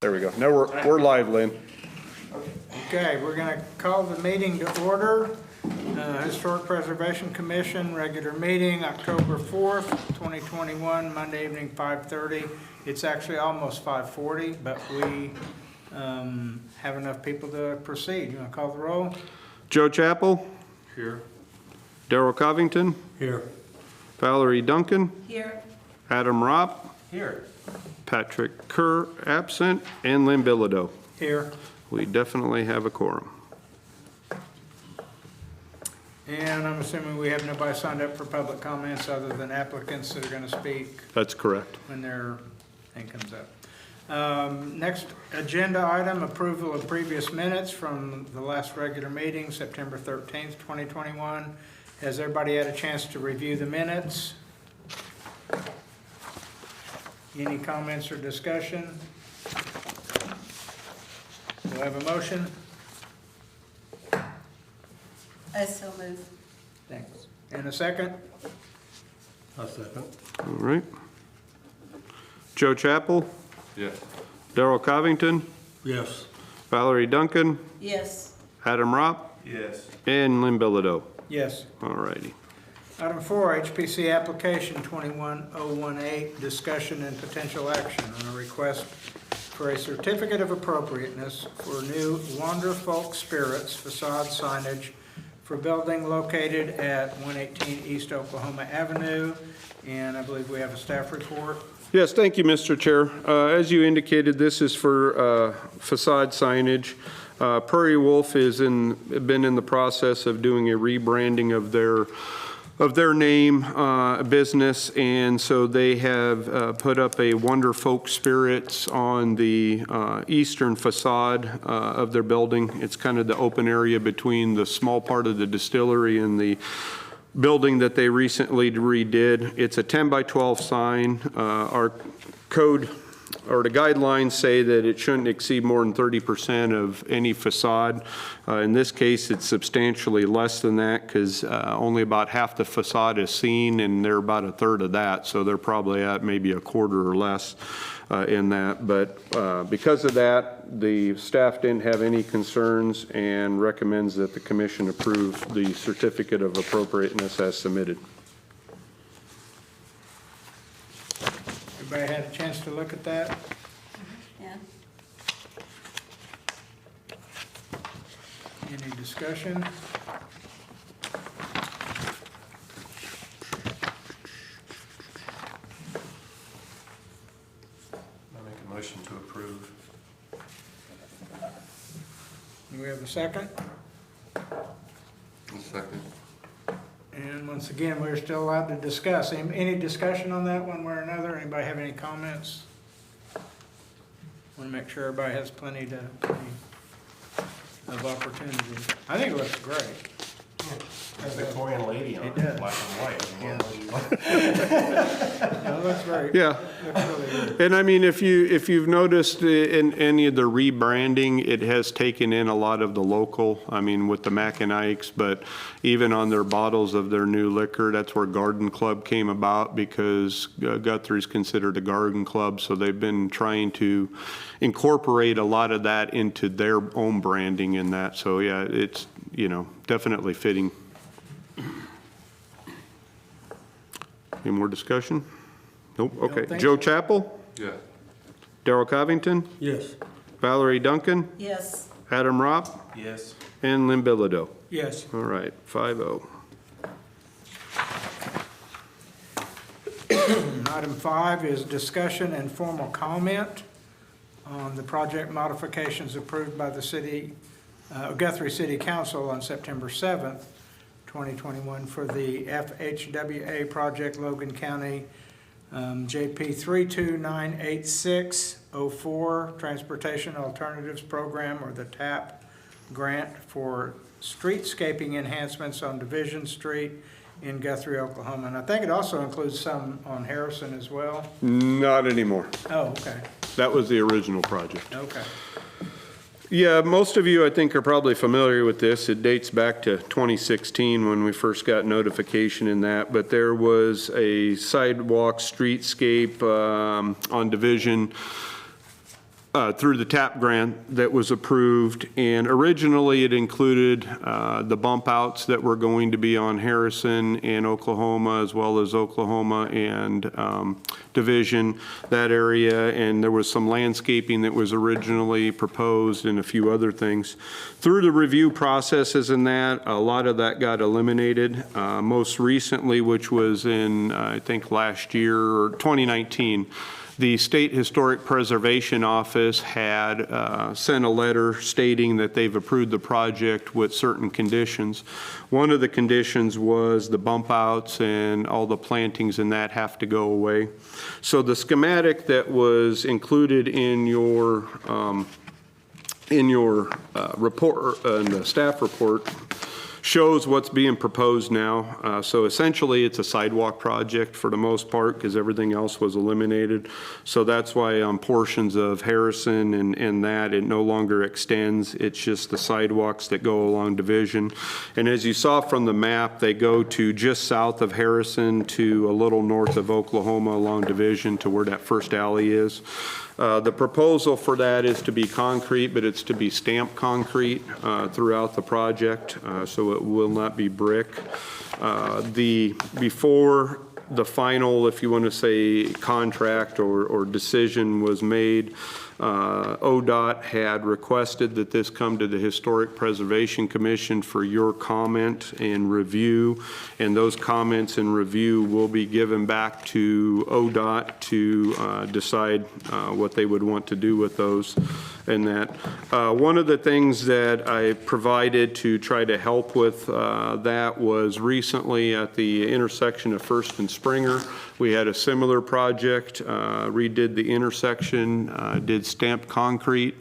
there we go. Now we're live, Lynn. Okay, we're going to call the meeting to order. Historic Preservation Commission, regular meeting, October 4th, 2021, Monday evening, 5:30. It's actually almost 5:40, but we have enough people to proceed. You want to call the roll? Joe Chappell. Here. Daryl Covington. Here. Valerie Duncan. Here. Adam Ropp. Here. Patrick Kerr, absent, and Lynn Bilodeau. Here. We definitely have a quorum. And I'm assuming we have nobody signed up for public comments other than applicants that are going to speak That's correct. when their thing comes up. Next agenda item, approval of previous minutes from the last regular meeting, September 13th, 2021. Has everybody had a chance to review the minutes? Any comments or discussion? We'll have a motion. I so move. Thanks. And a second? A second. All right. Joe Chappell. Yes. Daryl Covington. Yes. Valerie Duncan. Yes. Adam Ropp. Yes. And Lynn Bilodeau. Yes. All righty. Item 4, HPC application 21018, discussion and potential action on a request for a certificate of appropriateness for new Wander Folk Spirits facade signage for building located at 118 East Oklahoma Avenue. And I believe we have a staff report. Yes, thank you, Mr. Chair. As you indicated, this is for facade signage. Prairie Wolf has been in the process of doing a rebranding of their name business, and so they have put up a Wonder Folk Spirits on the eastern facade of their building. It's kind of the open area between the small part of the distillery and the building that they recently redid. It's a 10 by 12 sign. Our code or the guidelines say that it shouldn't exceed more than 30% of any facade. In this case, it's substantially less than that because only about half the facade is seen, and they're about a third of that, so they're probably at maybe a quarter or less in that. But because of that, the staff didn't have any concerns and recommends that the commission approve the certificate of appropriateness as submitted. Everybody had a chance to look at that? Yeah. Any discussion? I make a motion to approve. Do we have a second? A second. And once again, we're still allowed to discuss. Any discussion on that one way or another? Anybody have any comments? Want to make sure everybody has plenty of opportunity. I think it looks great. Has a Victorian lady on It it, does. black and white. No, it looks great. Yeah. Looks really good. And I mean, if you've noticed in any of the rebranding, it has taken in a lot of the local, I mean, with the Mac and Ike's, but even on their bottles of their new liquor, that's where Garden Club came about, because Guthrie's considered a garden club, so they've been trying to incorporate a lot of that into their own branding in that. So yeah, it's, definitely fitting. Any more discussion? Nope, okay. think Joe so. Chappell? Yeah. Daryl Covington? Yes. Valerie Duncan? Yes. Adam Ropp? Yes. And Lynn Bilodeau. Yes. All right, 5-0. Item 5 is discussion and formal comment on the project modifications approved by the Guthrie City Council on September 7th, 2021 for the FHWA project, Logan County, JP 3298604, Transportation Alternatives Program, or the TAP grant for streetscaping enhancements on Division Street in Guthrie, Oklahoma. And I think it also includes some on Harrison as well. Not anymore. Oh, okay. That was the original project. Okay. Yeah, most of you, I think, are probably familiar with this. It dates back to 2016 when we first got notification in that, but there was a sidewalk streetscape on Division through the TAP grant that was approved, and originally it included the bump outs that were going to be on Harrison and Oklahoma, as well as Oklahoma and Division, that area, and there was some landscaping that was originally proposed and a few other things. Through the review processes in that, a lot of that got eliminated. Most recently, which was in, I think last year, or 2019, the State Historic Preservation Office had sent a letter stating that they've approved the project with certain conditions. One of the conditions was the bump outs and all the plantings and that have to go away. So the schematic that was included in your report, in the staff report, shows what's being proposed now. So essentially it's a sidewalk project for the most part because everything else was eliminated. So that's why on portions of Harrison and that it no longer extends. It's just the sidewalks that go along Division. And as you saw from the map, they go to just south of Harrison to a little north of Oklahoma along Division to where that first alley is. The proposal for that is to be concrete, but it's to be stamped concrete throughout the project, so it will not be brick. Before the final, if you want to say, contract or decision was made, ODOT had requested that this come to the Historic Preservation Commission for your comment and review, and those comments and review will be given back to ODOT to decide what they would want to do with those. And that one of the things that I provided to try to help with that was recently at the intersection of First and Springer, we had a similar project, redid the intersection, did stamped concrete.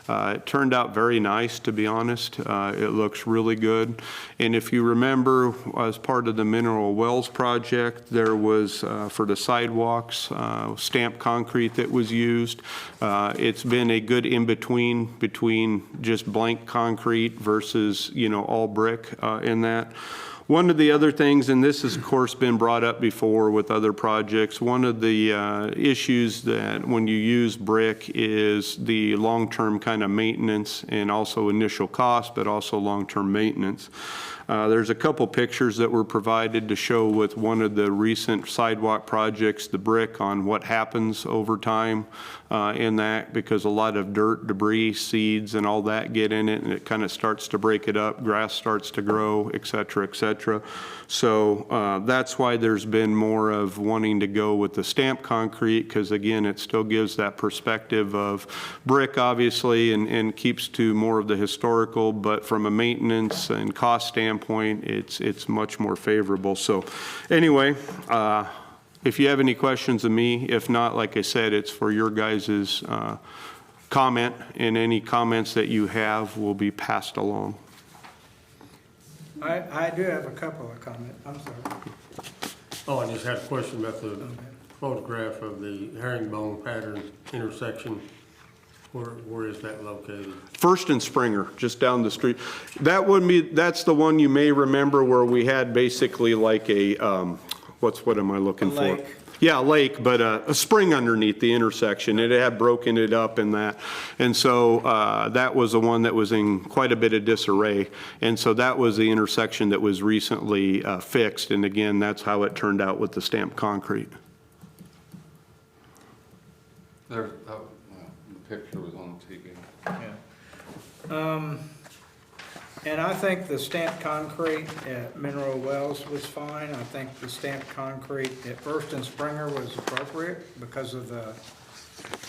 It turned out very nice, to be honest. It looks really good. And if you remember, as part of the Mineral Wells project, there was, for the sidewalks, stamped concrete that was used. It's been a good between just blank concrete versus, all brick in that. One of the other things, and this has of course been brought up before with other projects, one of the issues that when you use brick is the long-term kind of maintenance and also initial cost, but also long-term maintenance. There's a couple pictures that were provided to show with one of the recent sidewalk projects, the brick, on what happens over time in that, because a lot of dirt, debris, seeds, and all that get in it, and it kind of starts to break it up. Grass starts to grow, et cetera, et cetera. So that's why there's been more of wanting to go with the stamped concrete, because again, it still gives that perspective of brick, obviously, and keeps to more of the historical, but from a maintenance and cost standpoint, it's much more favorable. So anyway, if you have any questions of me, if not, like I said, it's for your guys' comment, and any comments that you have will be passed along. I do have a couple of comments. I'm sorry. Oh, I just had a question about the photograph of the herringbone pattern intersection. Where is that located? First and Springer, just down the street. That's the one you may remember where we had basically like a, what am I looking for? Lake. Yeah, a lake, but a spring underneath the intersection. It had broken it up in that. And so that was the one that was in quite a bit of disarray. And so that was the intersection that was recently fixed. And again, that's how it turned out with the stamped concrete. There, the picture was on TV. Yeah. And I think the stamped concrete at Mineral Wells was fine. I think the stamped concrete at First and Springer was appropriate because of the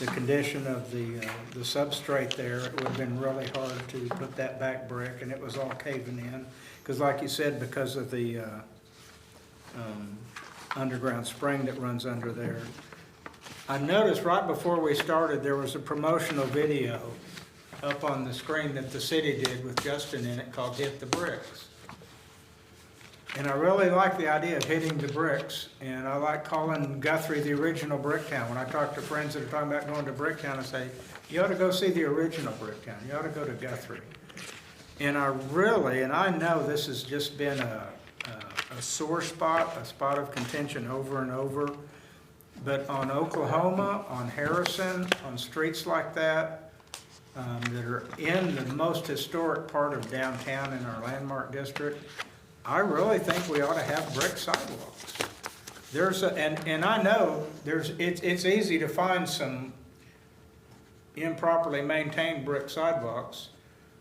condition of the substrate there. It would have been really hard to put that back brick, and it was all caving in. Because like you said, because of the underground spring that runs under there. I noticed right before we started there was a promotional video up on the screen that the city did with Justin in it called Hit the Bricks. And I really like the idea of hitting the bricks, and I like calling Guthrie the original Bricktown. When I talk to friends that are talking about going to Bricktown, I say, you ought to go see the original Bricktown. You ought to go to Guthrie. And I know this has just been a sore spot, a spot of contention over and over. But on Oklahoma, on Harrison, on streets like that, that are in the most historic part of downtown in our landmark district, I really think we ought to have brick sidewalks. And I know it's easy to find some improperly maintained brick sidewalks.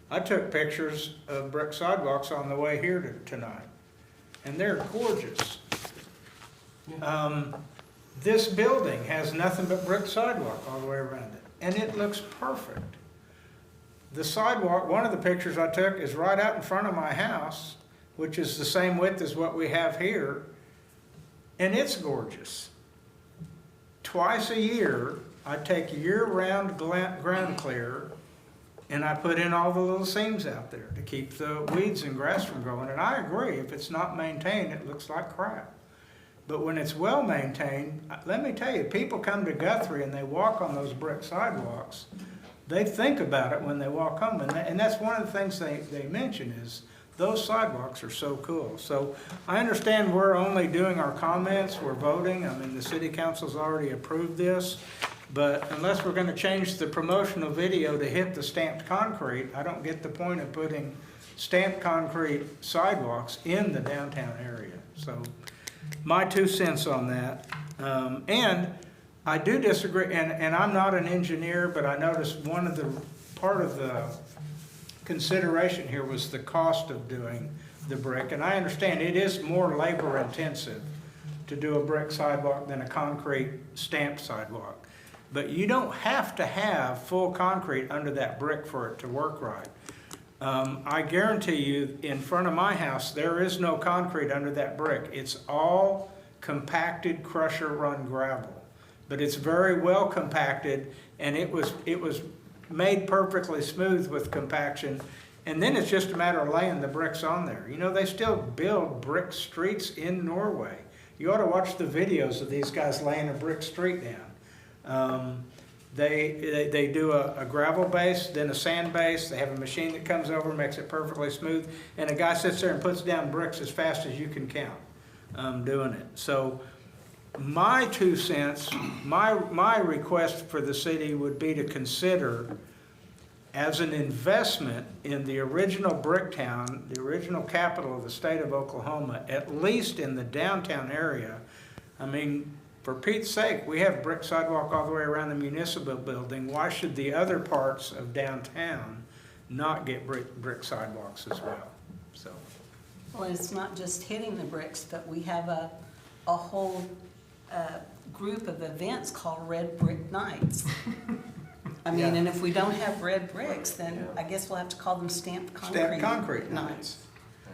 I took pictures of brick sidewalks on the way here tonight, and they're gorgeous. This building has nothing but brick sidewalk all the way around it, and it looks perfect. The sidewalk, one of the pictures I took is right out in front of my house, which is the same width as what we have here, and it's gorgeous. Twice a year, I take year-round ground clear, and I put in all the little seams out there to keep the weeds and grass from growing. And I agree, if it's not maintained, it looks like crap. But when it's well maintained, let me tell you, people come to Guthrie and they walk on those brick sidewalks. They think about it when they walk home, and that's one of the things they mention is those sidewalks are so cool. So I understand we're only doing our comments, we're voting. I mean, the city council's already approved this, but unless we're gonna change the promotional video to hit the stamped concrete, I don't get the point of putting stamped concrete sidewalks in the downtown area. So my 2 cents on that. And I do disagree, and I'm not an engineer, but I noticed part of the consideration here was the cost of doing the brick. And I understand it is more labor intensive to do a brick sidewalk than a concrete stamped sidewalk. But you don't have to have full concrete under that brick for it to work right. I guarantee you, in front of my house, there is no concrete under that brick. It's all compacted crusher run gravel. But it's very well compacted, and it was made perfectly smooth with compaction. And then it's just a matter of laying the bricks on there. You know, they still build brick streets in Norway. You ought to watch the videos of these guys laying a brick street down. They do a gravel base, then a sand base. They have a machine that comes over, makes it perfectly smooth, and a guy sits there and puts down bricks as fast as you can count doing it. So my 2 cents, my request for the city would be to consider as an investment in the original brick town, the original capital of the state of Oklahoma, at least in the downtown area. I mean, for Pete's sake, we have brick sidewalk all the way around the municipal building. Why should the other parts of downtown not get brick sidewalks as well? So, Well, it's not just hitting the bricks, but we have a whole group of events called Red Brick Nights. I mean, Yeah. and if we don't have red bricks, then I guess we'll have to call them stamped concrete nights.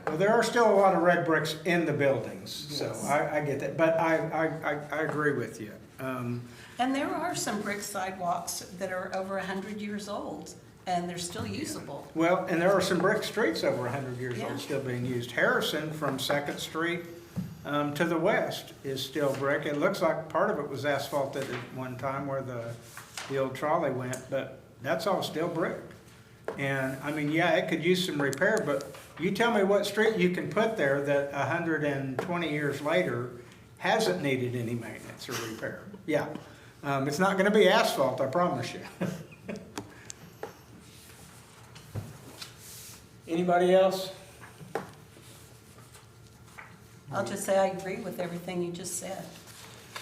Well, there are still a lot of red bricks in the buildings, so Yes. I get that, but I agree with you. And there are some brick sidewalks that are over 100 years old, and they're still usable. Well, and there are some brick streets over 100 years Yeah. old still being used. Harrison from 2nd Street to the west is still brick. It looks like part of it was asphalted at one time where the old trolley went, but that's all still brick. And I mean, yeah, it could use some repair, but you tell me what street you can put there that 120 years later hasn't needed any maintenance or repair. Yeah, it's not gonna be asphalt, I promise you. Anybody else? I'll just say I agree with everything you just said.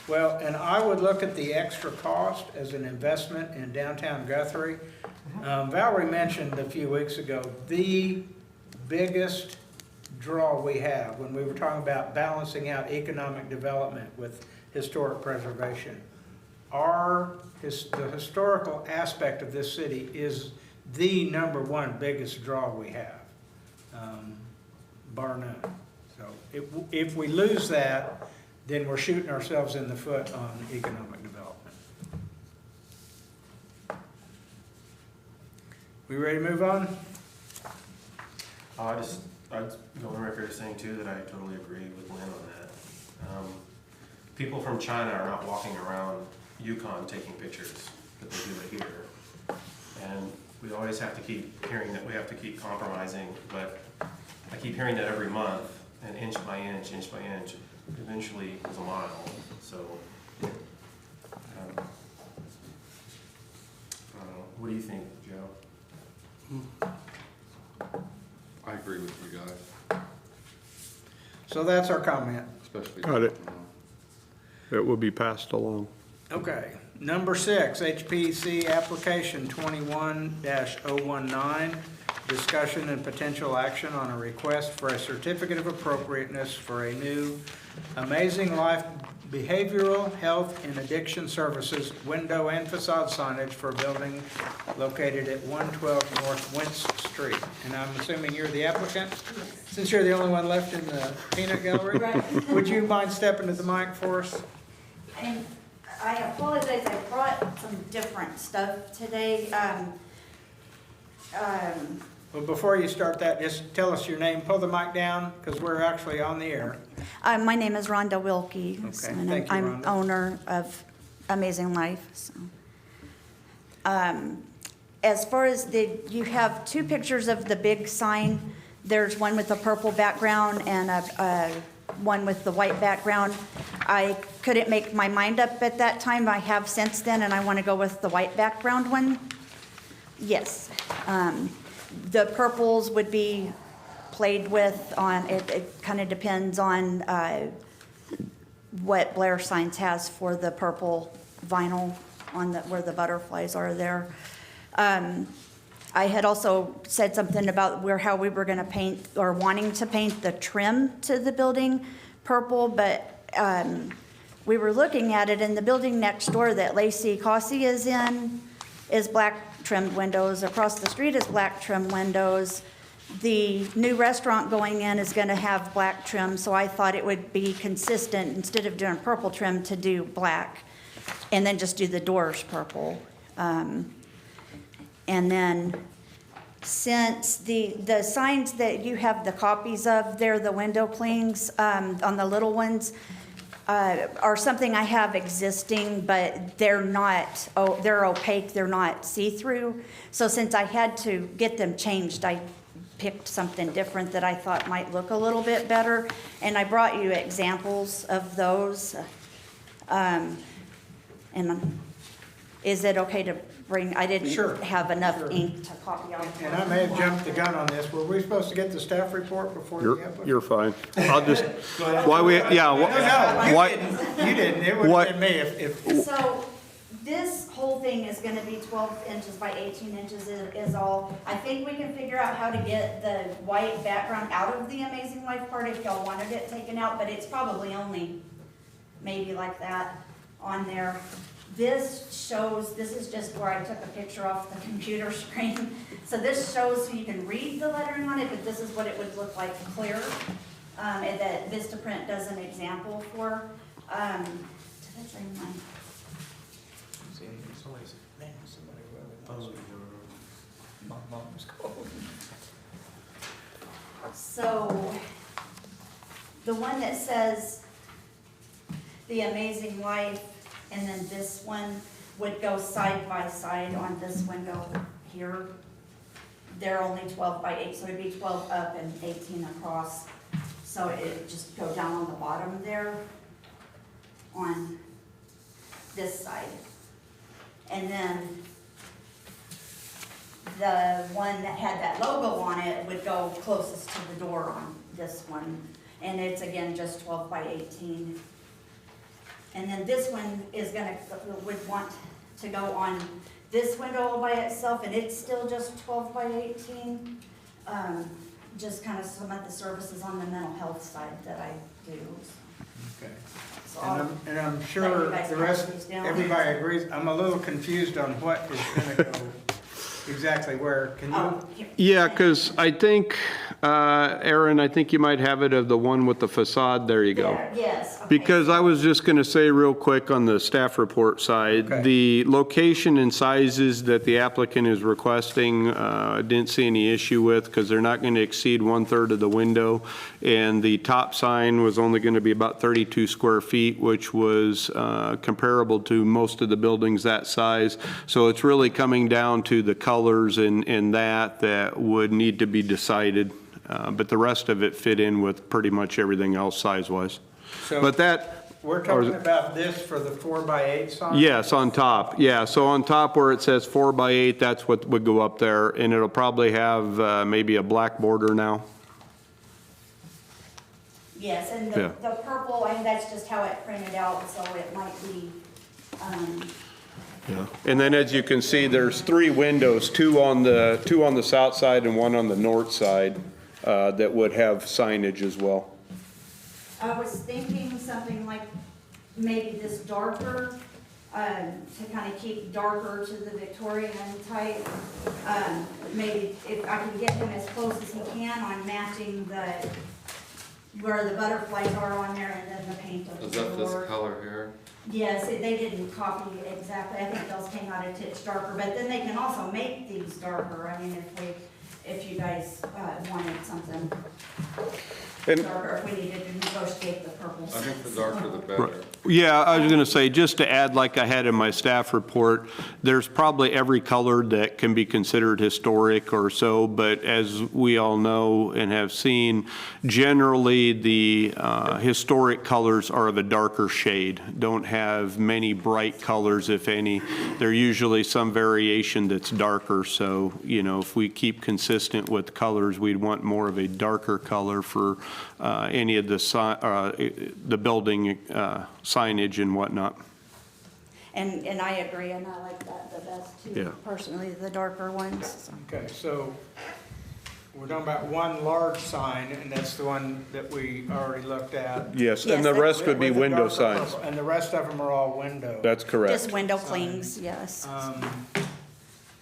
Well, and I would look at the extra cost as an investment in downtown Guthrie. Valerie mentioned a few weeks ago, the biggest draw we have when we were talking about balancing out economic development with historic preservation. The historical aspect of this city is the #1 biggest draw we have, bar none. So if we lose that, then we're shooting ourselves in the foot on economic development. We ready to move on? I'd go on record as saying too that I totally agree with Lynn on that. People from China are not walking around Yukon taking pictures, but they do it here. And we always have to keep hearing that we have to keep compromising, but I keep hearing that every month, and inch by inch, eventually is a mile. So I don't know, what do you think, Joe? I agree with you guys, So that's our comment. especially. Got it. That will be passed along. Okay. Number 6, HPC application 21-019, discussion and potential action on a request for a certificate of appropriateness for a new Amazing Life Behavioral Health and Addiction Services window and facade signage for a building located at 112 North Wentz Street. And I'm assuming you're the applicant? Since you're the only one left in the peanut gallery? Right. Would you mind stepping to the mic for us? And I apologize, I brought some different stuff today. Well, before you start that, just tell us your name. Pull the mic down, because we're actually on the air. My name is Rhonda Wilkie. Okay, And thank you, I'm Rhonda. owner of Amazing Life, so. As far as you have two pictures of the big sign. There's one with the purple background and one with the white background. I couldn't make my mind up at that time. I have since then, and I want to go with the white background one. Yes. The purples would be played with on, it kind of depends on what Blair Signs has for the purple vinyl on where the butterflies are there. I had also said something about how we were going to paint or wanting to paint the trim to the building purple, but we were looking at it, and the building next door that Lacey Cossey is in is black trimmed windows. Across the street is black trimmed windows. The new restaurant going in is going to have black trim, so I thought it would be consistent, instead of doing purple trim, to do black, and then just do the doors purple. And then, since the signs that you have the copies of, they're the window clings on the little ones, are something I have existing, but they're not, they're opaque, they're not see-through. So since I had to get them changed, I picked something different that I thought might look a little bit better. And I brought you examples of those. And is it okay to bring, I didn't Sure. have enough Sure. ink to copy out. And I may have jumped the gun on this. Were we supposed to get the staff report before the applicant? You're fine. I'll just, why we, yeah, No, why, you didn't. It would What- have been me if, So this whole thing is gonna be 12 inches by 18 inches is all. I think we can figure out how to get the white background out of the Amazing Life part if y'all wanted it taken out, but it's probably only maybe like that on there. This shows, this is just where I took a picture off the computer screen. So this shows so you can read the lettering on it, but this is what it would look like clear. And that Vistaprint does an example for. Did I bring mine? my mom's called. So, the one that says The Amazing Life, and then this one would go side by side on this window here. They're only 12 by 8, so it'd be 12 up and 18 across. So it'd just go down on the bottom there on this side. And then the one that had that logo on it would go closest to the door on this one. And it's again just 12 by 18. And then this one is would want to go on this window all by itself, and it's still just 12 by 18. Just kind of some of the services on the mental health side that I do. Okay. So And I'm let sure you guys the pass rest, these down. everybody agrees. I'm a little confused on what is gonna go exactly where. Can you? Oh, here. yeah, because I think, Aaron, I think you might have it of the one with the facade, there you go. There, yes. Okay. Because I was just going to say real quick on the staff report side, Okay. the location and sizes that the applicant is requesting, I didn't see any issue with, because they're not going to exceed 1/3 of the window. And the top sign was only going to be about 32 square feet, which was comparable to most of the buildings that size. So it's really coming down to the colors and that would need to be decided. But the rest of it fit in with pretty much everything else size-wise. So- But that, we're talking about this for the 4x8 sign? Yes, on top, yeah. So on top where it says 4x8, that's what would go up there, and it'll probably have maybe a black border now. Yes, and Yeah. the purple, and that's just how it printed out, so it might be, And then as you can see, there's 3 windows, two on the south side and one on the north side, that would have signage as well. I was thinking something like maybe this darker, to kind of keep darker to the Victorian type. Maybe if I can get him as close as he can on matching where the butterflies are on there and then the paint of Is the that this door. color here? Yes, they didn't copy it exactly. I think those came out a titch darker, but then they can also make these darker. I mean, if you guys wanted something And- darker, if we needed to negotiate the purples. I think the darker the better. Yeah, I was gonna say, just to add, like I had in my staff report, there's probably every color that can be considered historic or so, but as we all know and have seen, generally the historic colors are of a darker shade, don't have many bright colors, if any. They're usually some variation that's darker, so, you know, if we keep consistent with colors, we'd want more of a darker color for any of the building signage and whatnot. And I agree, and I like that the best Yeah. too, personally, the darker ones. So. Okay, so we're talking about one large sign, and that's the one that we already looked at. Yes, Yes, and the that- rest would be With the window darker signs. purple, and the rest of them are all window. That's correct. Just window clings, yes.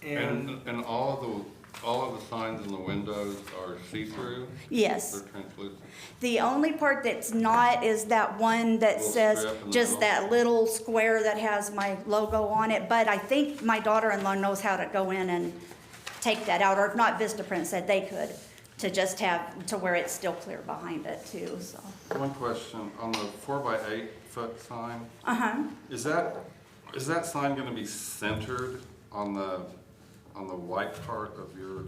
And And all of the signs in the windows are see-through? Yes. They're translucent? The only part that's not is that one that Little says, strip in the just middle. that little square that has my logo on it, but I think my daughter-in-law knows how to go in and take that out, or if not, Vistaprint said they could, to just have, to where it's still clear behind it too, so. One question, on the 4x8 foot sign, Uh-huh. is that sign gonna be centered on the white part of your,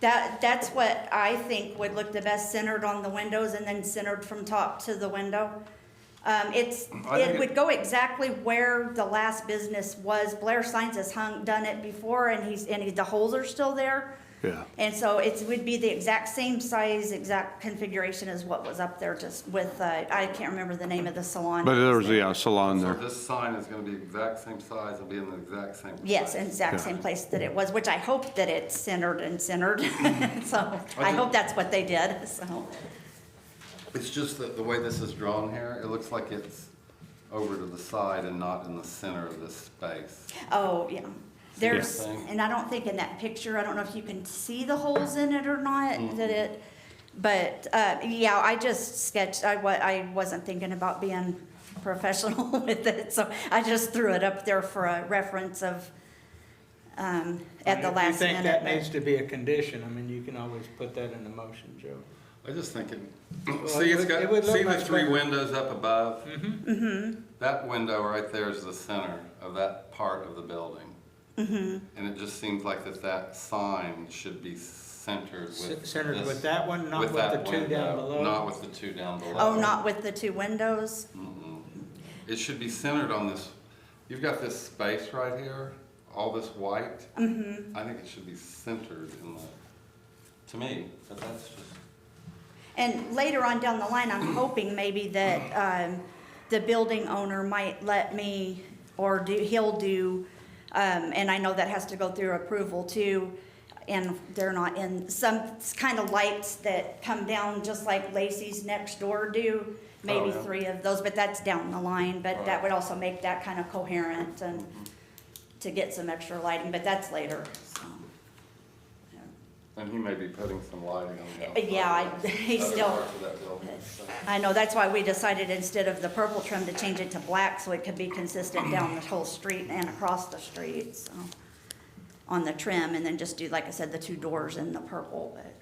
That's what I think would look the best, centered on the windows and then centered from top to the window. I think It would go exactly where the last business was. Blair Signs has done it before, and the holes are still there. Yeah. And so it would be the exact same size, exact configuration as what was up there, just with, I can't remember the name of the salon. But there's, yeah, salon so there. this sign is gonna be exact same size and be in the exact same place? Yes, exact Yeah. same place that it was, which I hope that it's centered. So I hope that's what they did, so. It's just that the way this is drawn here, it looks like it's over to the side and not in the center of this space. Oh, yeah. There's, Yeah. and I don't think in that picture, I don't know if you can see the holes in it or not, but, yeah, I just sketched, I wasn't thinking about being professional with it, so I just threw it up there for a reference of, at the last If you think minute. that but- needs to be a condition, I mean, you can always put that in the motion, Joe. I just think Well, see, it's it would got, look see the much 3 better. windows up above? Mm-hmm. That window right there is the center of that part of the building. Mm-hmm. And it just seems like that sign should be centered with Centered this- with that one, not with that the two down window, below? Not with the 2 down below. Oh, not with the 2 windows? Mm-mm. It should be centered on this, you've got this space right here, all this white. Mm-hmm. I think it should be centered in the, to me, but that's just. And later on down the line, I'm hoping maybe that the building owner might let me, or he'll do, and I know that has to go through approval too, and they're not in, some kind of lights that come down just like Lacey's next door do, maybe Oh, yeah. 3 of those, but that's down the line, but that Right. would also make that kind of coherent and to get some extra lighting, but that's later, so. And he may be putting some lighting on the outside. Yeah, he other still. parts of that building, so. I know, that's why we decided instead of the purple trim to change it to black so it could be consistent down the whole street and across the street, so. On the trim, and then just do, like I said, the 2 doors in the purple, but.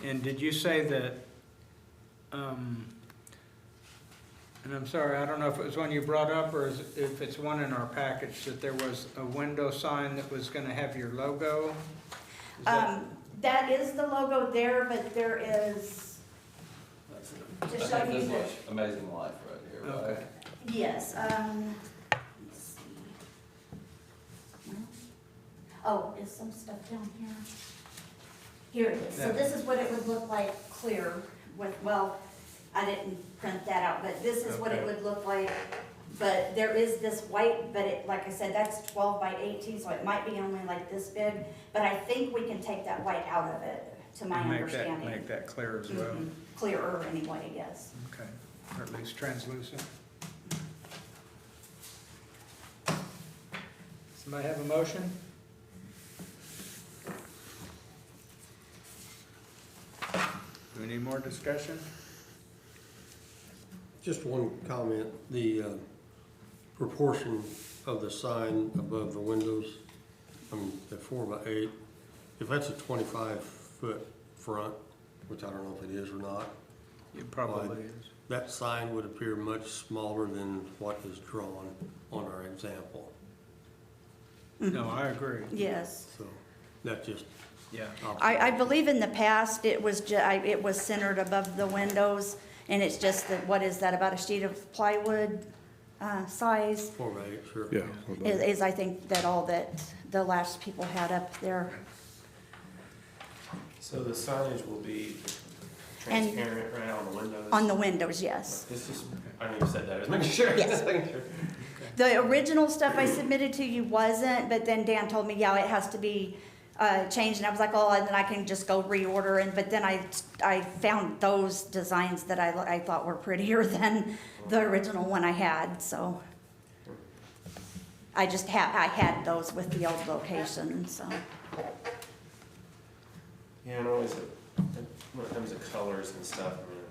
And did you say that, and I'm sorry, I don't know if it was one you brought up or if it's one in our package, that there was a window sign that was gonna have your logo? Is that- That is the logo there, but there is, To I show think you this the, looks amazing life right here, right? Okay. yes, let's see. Oh, is some stuff down here? Here it is. So this is what it would look like clear with, well, I didn't print that out, but this is what it Okay. would look like. But there is this white, but it, like I said, that's 12 by 18, so it might be only like this big. But I think we can take that white out of it, to my understanding. Make that clear as well. Mhm. Clearer anyway, yes. Okay, or at least translucent. Somebody have a motion? Do we need more discussion? Just one comment, the proportion of the sign above the windows, I mean, the 4 by 8, if that's a 25-foot front, which I don't know if it is or not, It probably is. that sign would appear much smaller than what is drawn on our example. No, I agree. Yes. So that just, Yeah. I believe in the past, it was it was centered above the windows, and it's just that, what is that, about a sheet of plywood size? 4 by 8, sure. Yeah. Is I think that all that the last people had up there. So the signage will be And- transparent right on the windows? On the windows, yes. This is, I know you said that, I was making sure. Yes. Making sure. The original stuff I submitted to you wasn't, but then Dan told me, yeah, it has to be changed, and I was like, oh, and then I can just go reorder, and, but then I found those designs that I thought were prettier than the original one I had, so. I had those with the old location, so. Yeah, and always, when it comes to colors and stuff, I mean,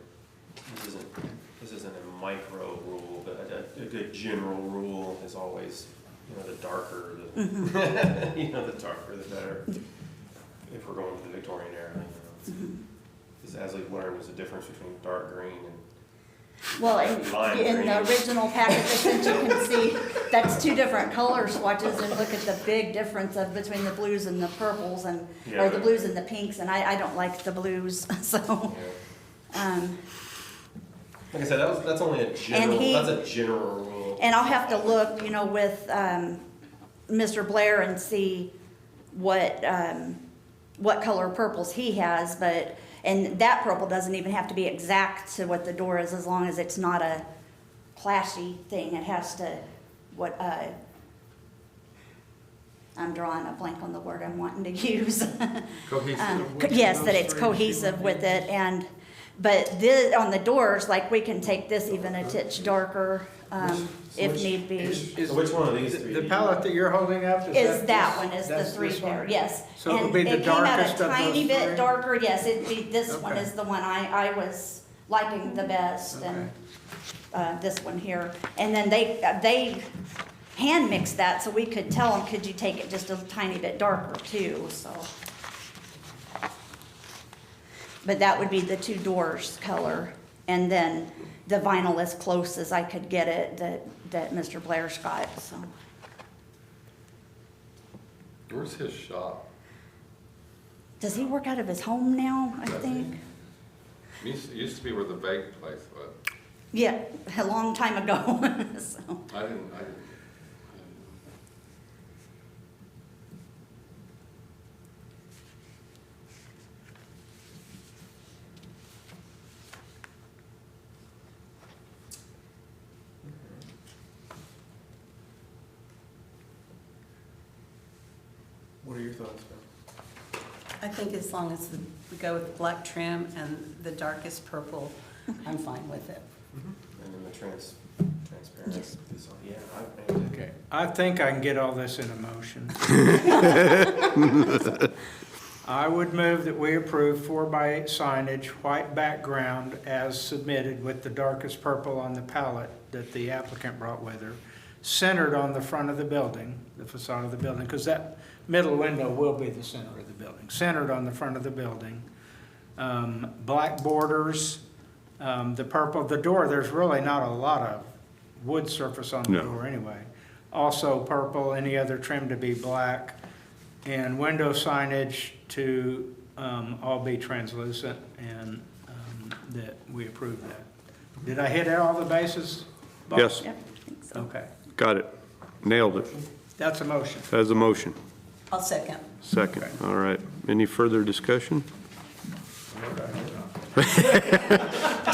this isn't a micro rule, but a good general rule is always, the darker, the darker the better. If we're going to the Victorian era, because as we've learned, there's a difference between dark green and Well, Lime in green. the original packet, I sent you can see, that's two different color swatches, and look at the big difference between the blues and the purples, and, or the blues and the pinks, and I don't like the blues, so. Like I said, that's only a general, he- that's a general rule. And I'll have to look, with Mr. Blair and see what color purples he has, but, and that purple doesn't even have to be exact to what the door is, as long as it's not a clashy thing. It has to, I'm drawing a blank on the word I'm wanting to use. Cohesive. Yes, that it's cohesive with it, but on the doors, like, we can take this even a titch darker, if need be. So which one of these three? The palette that you're holding up, Is that this? one, is the That's three this one? there, yes. So it'll be the And it came out darkest a of those tiny bit three? darker, yes, it'd be, this one Okay. is the one I was liking the best, and, this one here. And then they hand mixed that, so we could tell them, could you take it just a tiny bit darker too, so. But that would be the two doors color, and then the vinyl as close as I could get it that Mr. Blair's got, so. Where's his shop? Does he work out of his home now, I Does he? think? It used to be where the vape place was. Yeah, a long time ago, so. I didn't. What are your thoughts, Bill? I think as long as we go with the black trim and the darkest purple, I'm fine with it. And then the transparent. Yes. So, yeah, I think. Okay, I think I can get all this in a motion. I would move that we approve 4x8 signage, white background as submitted with the darkest purple on the palette that the applicant brought with her, centered on the front of the building, the facade of the building, because that middle window will be the center of the building, centered on the front of the building. Black borders, the purple, the door, there's really not a lot of wood surface on the No. door anyway. Also purple, any other trim to be black, and window signage to all be translucent, and that we approve that. Did I hit all the bases? Bob? Yes, Yep, I think so. Okay, got it. Nailed it. that's a motion. As a motion. I'll second. Second, Okay. all right. Any further discussion?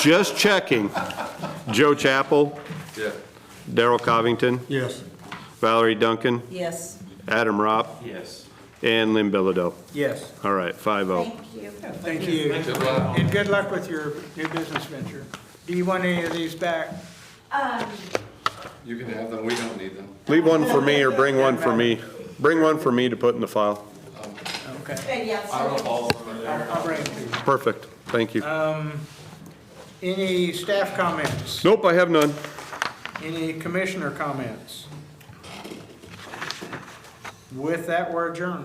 Just checking. Joe Chappell, Yeah. Darrell Covington, Yes. Valerie Duncan, Yes. Adam Ropp, Yes. and Lynn Bilodeau. Yes, All right, 5-0. Thank you. thank you. Good luck. And good luck with your new business venture. Do you want any of these back? You can have them, we don't need them. Leave one for me or bring one for me. Bring one for me to put in the file. Okay, I don't know if all of them are there. I'll bring it to you. Perfect, thank you. Any staff comments? Nope, I have none. Any commissioner comments? With that, we're adjourned.